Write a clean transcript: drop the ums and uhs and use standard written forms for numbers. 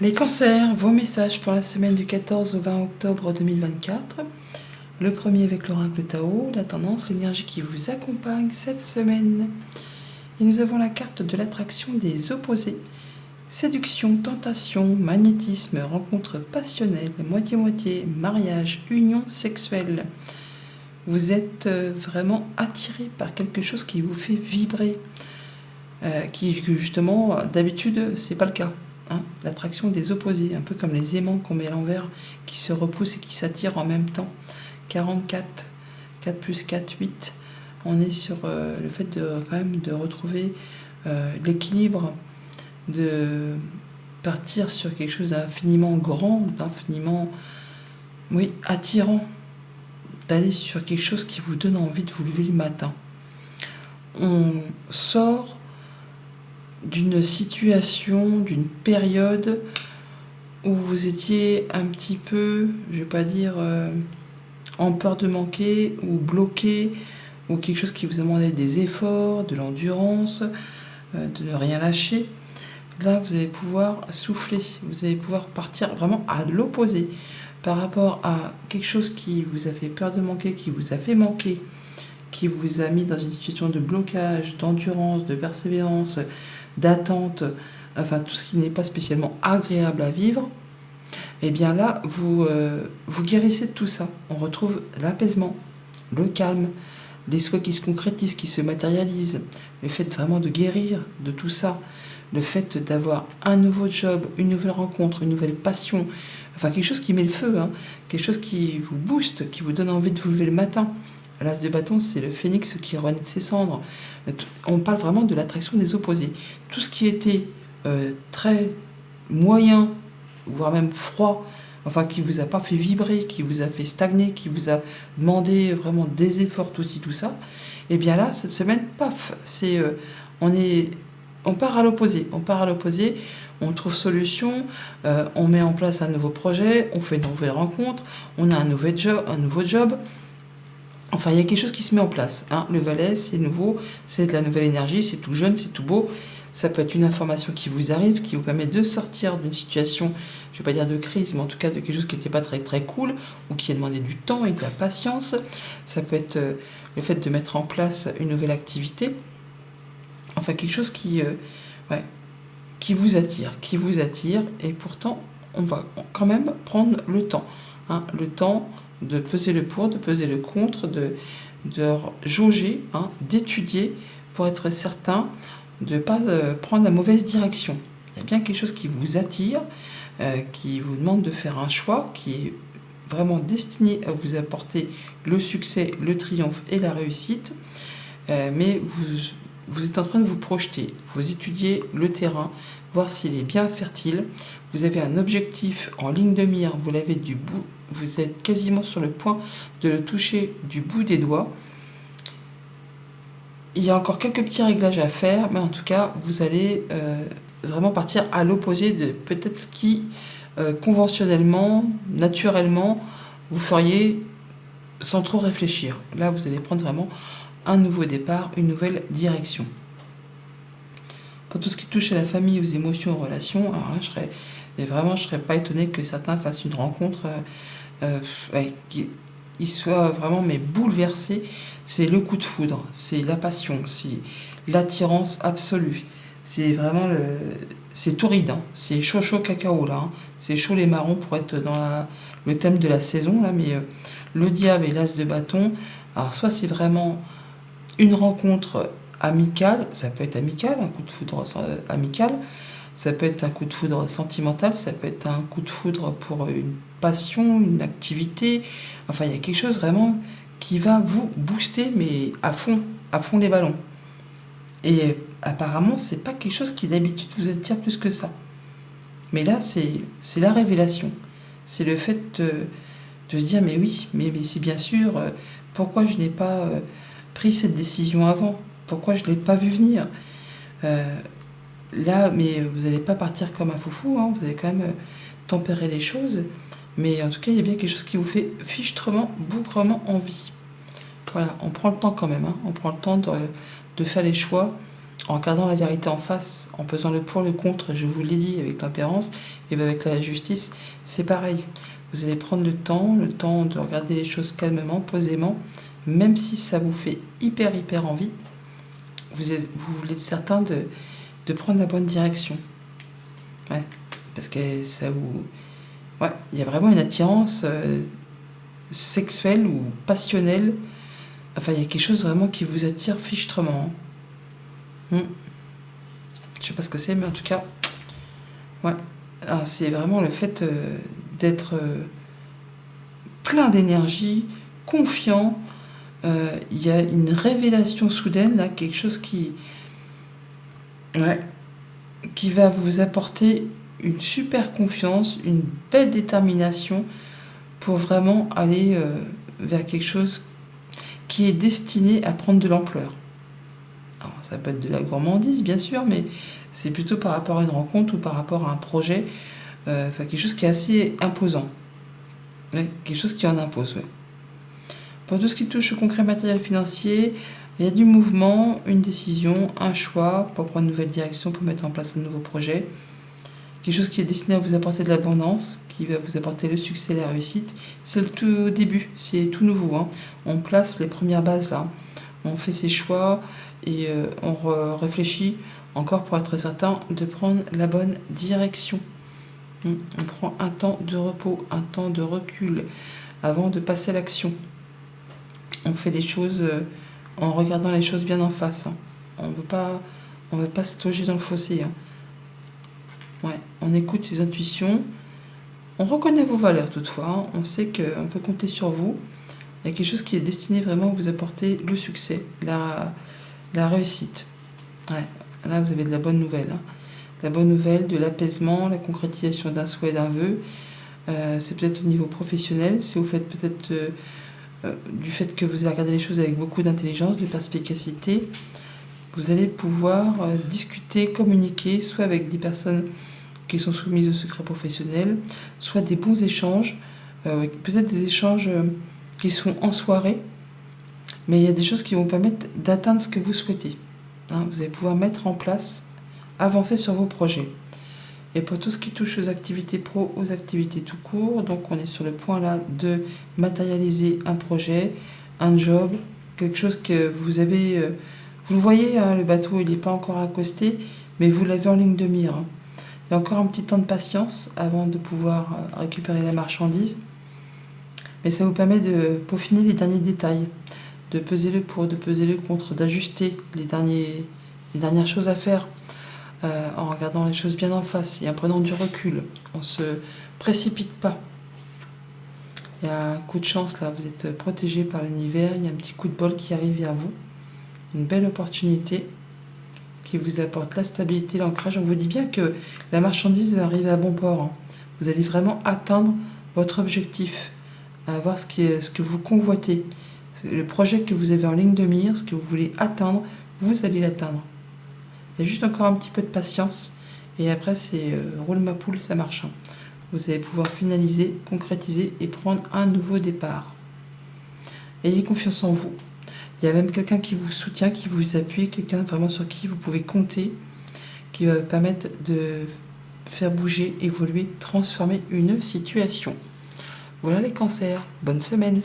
Les cancers, vos messages pour la semaine du 14 au 20 octobre 2024. Le premier avec l'oracle Tao, la tendance, l'énergie qui vous accompagne cette semaine. Et nous avons la carte de l'attraction des opposés. Séduction, tentation, magnétisme, rencontre passionnelle, moitié-moitié, mariage, union sexuelle. Vous êtes vraiment attiré par quelque chose qui vous fait vibrer. Qui justement, d'habitude, c'est pas le cas. L'attraction des opposés, un peu comme les aimants qu'on met à l'envers, qui se repoussent et qui s'attirent en même temps. 44, 4 plus 4, 8. On est sur le fait quand même de retrouver l'équilibre, de partir sur quelque chose d'infiniment grand, d'infiniment attirant, d'aller sur quelque chose qui vous donne envie de vous lever le matin. On sort d'une situation, d'une période où vous étiez un petit peu, je ne vais pas dire en peur de manquer ou bloqué, ou quelque chose qui vous demandait des efforts, de l'endurance, de ne rien lâcher. Là, vous allez pouvoir souffler, vous allez pouvoir partir vraiment à l'opposé par rapport à quelque chose qui vous a fait peur de manquer, qui vous a fait manquer, qui vous a mis dans une situation de blocage, d'endurance, de persévérance, d'attente, enfin tout ce qui n'est pas spécialement agréable à vivre. Et bien là, vous guérissez de tout ça. On retrouve l'apaisement, le calme, les souhaits qui se concrétisent, qui se matérialisent, le fait vraiment de guérir de tout ça, le fait d'avoir un nouveau job, une nouvelle rencontre, une nouvelle passion, enfin quelque chose qui met le feu, quelque chose qui vous booste, qui vous donne envie de vous lever le matin. L'as de bâton, c'est le phénix qui renaît de ses cendres. On parle vraiment de l'attraction des opposés. Tout ce qui était très moyen, voire même froid, enfin qui vous a pas fait vibrer, qui vous a fait stagner, qui vous a demandé vraiment des efforts, tout ça, et bien là, cette semaine, paf, c'est on part à l'opposé, on trouve solution, on met en place un nouveau projet, on fait une nouvelle rencontre, on a un nouveau job. Enfin, il y a quelque chose qui se met en place. Le valet, c'est nouveau, c'est de la nouvelle énergie, c'est tout jeune, c'est tout beau. Ça peut être une information qui vous arrive, qui vous permet de sortir d'une situation, je ne vais pas dire de crise, mais en tout cas de quelque chose qui n'était pas très très cool, ou qui a demandé du temps et de la patience. Ça peut être le fait de mettre en place une nouvelle activité. Enfin, quelque chose qui vous attire, et pourtant, on va quand même prendre le temps. Le temps de peser le pour, de peser le contre, de jauger, d'étudier pour être certain de ne pas prendre la mauvaise direction. Il y a bien quelque chose qui vous attire, qui vous demande de faire un choix qui est vraiment destiné à vous apporter le succès, le triomphe et la réussite, mais vous êtes en train de vous projeter, vous étudiez le terrain, voir s'il est bien fertile, vous avez un objectif en ligne de mire, vous l'avez du bout, vous êtes quasiment sur le point de le toucher du bout des doigts. Il y a encore quelques petits réglages à faire, mais en tout cas, vous allez vraiment partir à l'opposé de peut-être ce qui, conventionnellement, naturellement, vous feriez sans trop réfléchir. Là, vous allez prendre vraiment un nouveau départ, une nouvelle direction. Pour tout ce qui touche à la famille, aux émotions, aux relations, alors là, je serais pas étonnée que certains fassent une rencontre qui soit vraiment bouleversé. C'est le coup de foudre, c'est la passion, c'est l'attirance absolue. C'est vraiment c'est torride, c'est chaud cacao là. C'est chaud les marrons pour être dans le thème de la saison là, mais le diable et l'as de bâton. Alors soit c'est vraiment une rencontre amicale, ça peut être amical, un coup de foudre amical, ça peut être un coup de foudre sentimental, ça peut être un coup de foudre pour une passion, une activité. Enfin, il y a quelque chose vraiment qui va vous booster, mais à fond les ballons. Et apparemment, c'est pas quelque chose qui d'habitude vous attire plus que ça. Mais là, c'est la révélation. C'est le fait de se dire, mais oui, mais c'est bien sûr, pourquoi je n'ai pas pris cette décision avant? Pourquoi je ne l'ai pas vu venir? Là, mais vous n'allez pas partir comme un foufou, vous allez quand même tempérer les choses. Mais en tout cas, il y a bien quelque chose qui vous fait fichtrement, bougrement envie. Voilà, on prend le temps quand même, on prend le temps de faire les choix en regardant la vérité en face, en pesant le pour, le contre, je vous l'ai dit avec tempérance, et bien avec la justice, c'est pareil. Vous allez prendre le temps de regarder les choses calmement, posément, même si ça vous fait hyper envie, vous êtes certain de prendre la bonne direction. Ouais, parce que ça vous... Ouais, il y a vraiment une attirance sexuelle ou passionnelle. Enfin, il y a quelque chose vraiment qui vous attire fichtrement. Je sais pas ce que c'est, mais en tout cas, ouais. Alors, c'est vraiment le fait d'être plein d'énergie, confiant. Il y a une révélation soudaine, là, quelque chose qui va vous apporter une super confiance, une belle détermination pour vraiment aller vers quelque chose qui est destiné à prendre de l'ampleur. Alors, ça peut être de la gourmandise, bien sûr, mais c'est plutôt par rapport à une rencontre ou par rapport à un projet, quelque chose qui est assez imposant. Ouais, quelque chose qui en impose. Ouais. Pour tout ce qui touche au concret matériel financier, il y a du mouvement, une décision, un choix pour prendre une nouvelle direction, pour mettre en place un nouveau projet. Quelque chose qui est destiné à vous apporter de l'abondance, qui va vous apporter le succès et la réussite. C'est le tout début, c'est tout nouveau. Hein. On place les premières bases là. On fait ses choix et on réfléchit encore pour être certain de prendre la bonne direction. On prend un temps de repos, un temps de recul avant de passer à l'action. On fait les choses en regardant les choses bien en face. Hein. On ne veut pas se loger dans le fossé. Hein. Ouais, on écoute ses intuitions. On reconnaît vos valeurs toutefois. Hein. On sait qu'on peut compter sur vous. Il y a quelque chose qui est destiné vraiment à vous apporter le succès, la réussite. Ouais, là, vous avez de la bonne nouvelle. Hein. La bonne nouvelle, de l'apaisement, la concrétisation d'un souhait, d'un vœu. C'est peut-être au niveau professionnel, c'est au fait peut-être du fait que vous allez regarder les choses avec beaucoup d'intelligence, de perspicacité. Vous allez pouvoir discuter, communiquer, soit avec des personnes qui sont soumises au secret professionnel, soit des bons échanges, peut-être des échanges qui sont en soirée, mais il y a des choses qui vont vous permettre d'atteindre ce que vous souhaitez. Hein, vous allez pouvoir mettre en place, avancer sur vos projets. Et pour tout ce qui touche aux activités pro, aux activités tout court, donc on est sur le point là de matérialiser un projet, un job, quelque chose que vous avez... vous le voyez, hein, le bateau il n'est pas encore accosté, mais vous l'avez en ligne de mire. Hein. Il y a encore un petit temps de patience avant de pouvoir récupérer la marchandise. Mais ça vous permet de peaufiner les derniers détails, de peser le pour, de peser le contre, d'ajuster les dernières choses à faire en regardant les choses bien en face et en prenant du recul. On ne se précipite pas. Il y a un coup de chance là, vous êtes protégé par l'univers, il y a un petit coup de bol qui arrive vers vous, une belle opportunité qui vous apporte la stabilité, l'ancrage. On vous dit bien que la marchandise va arriver à bon port. Hein. Vous allez vraiment atteindre votre objectif, avoir ce que vous convoitez. Le projet que vous avez en ligne de mire, ce que vous voulez atteindre, vous allez l'atteindre. Il y a juste encore un petit peu de patience et après c'est roule ma poule, ça marche. Hein. Vous allez pouvoir finaliser, concrétiser et prendre un nouveau départ. Ayez confiance en vous. Il y a même quelqu'un qui vous soutient, qui vous appuie, quelqu'un vraiment sur qui vous pouvez compter, qui va permettre de faire bouger, évoluer, transformer une situation. Voilà les cancers. Bonne semaine.